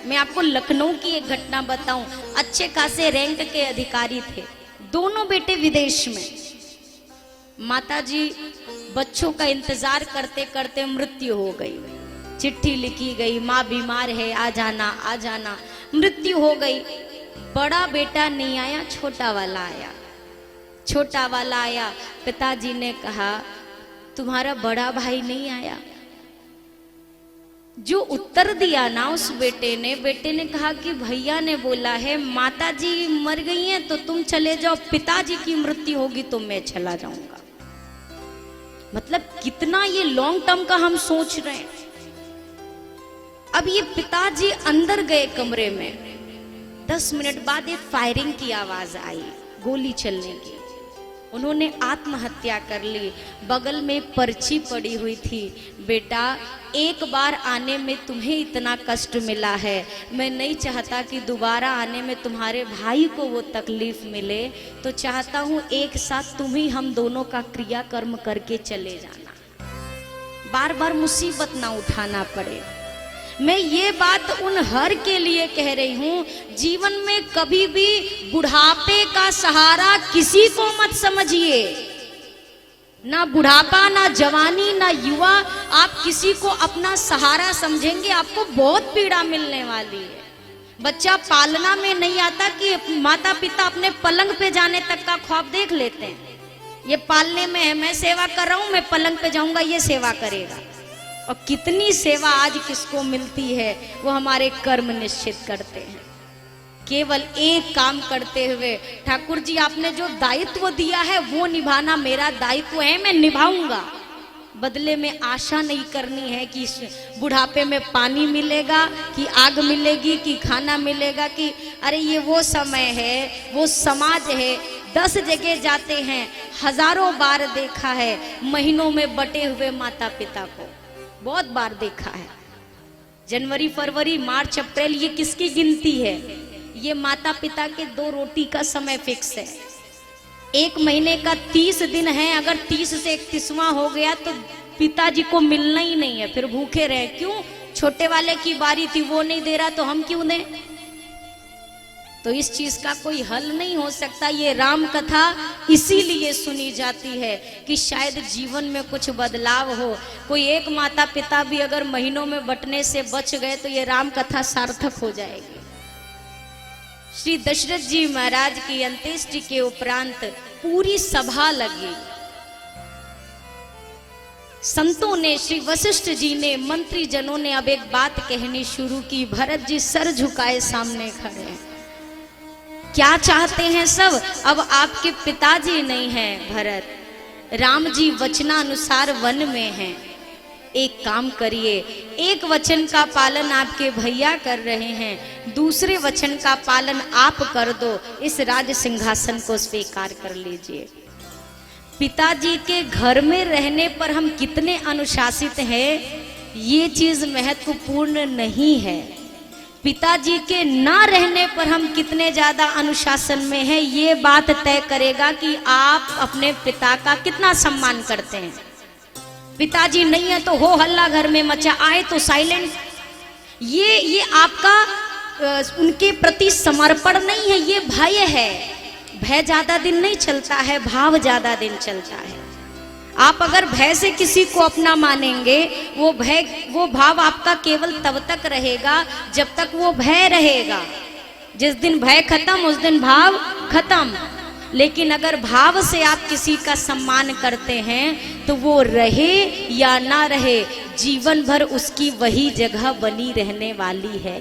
मैं आपको लखनऊ की एक घटना बताऊं। अच्छे खासे रैंक के अधिकारी थे, दोनों बेटे विदेश में। माताजी बच्चों का इंतजार करते करते मृत्यु हो गई। चिट्ठी लिखी गई, माँ बीमार है, आ जाना आ जाना। मृत्यु हो गई। बड़ा बेटा नहीं आया, छोटा वाला आया। छोटा वाला आया, पिताजी ने कहा तुम्हारा बड़ा भाई नहीं आया। जो उत्तर दिया ना उस बेटे ने कहा कि भैया ने बोला है माताजी मर गई हैं तो तुम चले जाओ, पिताजी की मृत्यु होगी तो मैं चला जाऊंगा। मतलब कितना ये लॉन्ग टर्म का हम सोच रहे हैं। अब ये पिताजी अंदर गए कमरे में, 10 मिनट बाद एक फायरिंग की आवाज आई, गोली चलने की। उन्होंने आत्महत्या कर ली। बगल में पर्ची पड़ी हुई थी, बेटा एक बार आने में तुम्हें इतना कष्ट मिला है, मैं नहीं चाहता कि दोबारा आने में तुम्हारे भाई को वो तकलीफ मिले, तो चाहता हूँ एक साथ तुम ही हम दोनों का क्रियाकर्म करके चले जाना, बार बार मुसीबत ना उठाना पड़े। मैं ये बात उन हर के लिए कह रही हूँ, जीवन में कभी भी बुढ़ापे का सहारा किसी को मत समझिए। ना बुढ़ापा, ना जवानी, ना युवा, आप किसी को अपना सहारा समझेंगे आपको बहुत पीड़ा मिलने वाली है। बच्चा पालना में नहीं आता कि माता पिता अपने पलंग पे जाने तक का ख्वाब देख लेते हैं। ये पालने में है, मैं सेवा कर रहा हूँ, मैं पलंग पे जाऊंगा, ये सेवा करेगा। और कितनी सेवा आज किसको मिलती है वो हमारे कर्म निश्चित करते हैं। केवल एक काम करते हुए, ठाकुर जी आपने जो दायित्व दिया है वो निभाना मेरा दायित्व है, मैं निभाऊंगा। बदले में आशा नहीं करनी है कि बुढ़ापे में पानी मिलेगा, कि आग मिलेगी, कि खाना मिलेगा, कि अरे ये वो समय है, वो समाज है। 10 जगह जाते हैं, हजारों बार देखा है महीनों में बटे हुए माता पिता को, बहुत बार देखा है। जनवरी फरवरी मार्च अप्रैल ये किसकी गिनती है? ये माता पिता के 2 रोटी का समय फिक्स है। एक महीने का 30 दिन है, अगर 30 से 31वां हो गया तो पिताजी को मिलना ही नहीं है, फिर भूखे रहे। क्यों? छोटे वाले की बारी थी, वो नहीं दे रहा तो हम क्यों दें? तो इस चीज का कोई हल नहीं हो सकता। ये राम कथा इसीलिए सुनी जाती है कि शायद जीवन में कुछ बदलाव हो। कोई एक माता पिता भी अगर महीनों में बटने से बच गए तो ये राम कथा सार्थक हो जाएगी। श्री दशरथ जी महाराज की अंत्येष्टि के उपरांत पूरी सभा लगी। संतों ने, श्री वशिष्ठ जी ने, मंत्री जनों ने अब एक बात कहनी शुरू की। भरत जी सर झुकाए सामने खड़े हैं। क्या चाहते हैं सब? अब आपके पिताजी नहीं हैं भरत, राम जी वचनानुसार वन में हैं। एक काम करिए, एक वचन का पालन आपके भैया कर रहे हैं, दूसरे वचन का पालन आप कर दो, इस राज सिंहासन को स्वीकार कर लीजिए। पिताजी के घर में रहने पर हम कितने अनुशासित हैं ये चीज महत्वपूर्ण नहीं है, पिताजी के ना रहने पर हम कितने ज्यादा अनुशासन में हैं ये बात तय करेगा कि आप अपने पिता का कितना सम्मान करते हैं। पिताजी नहीं है तो हो हल्ला घर में मचा, आए तो साइलेंट। ये आपका उनके प्रति समर्पण नहीं है, ये भय है। भय ज्यादा दिन नहीं चलता है, भाव ज्यादा दिन चलता है। आप अगर भय से किसी को अपना मानेंगे, वो भाव आपका केवल तब तक रहेगा जब तक वो भय रहेगा। जिस दिन भय खत्म उस दिन भाव खत्म। लेकिन अगर भाव से आप किसी का सम्मान करते हैं तो वो रहे या ना रहे, जीवन भर उसकी वही जगह बनी रहने वाली है।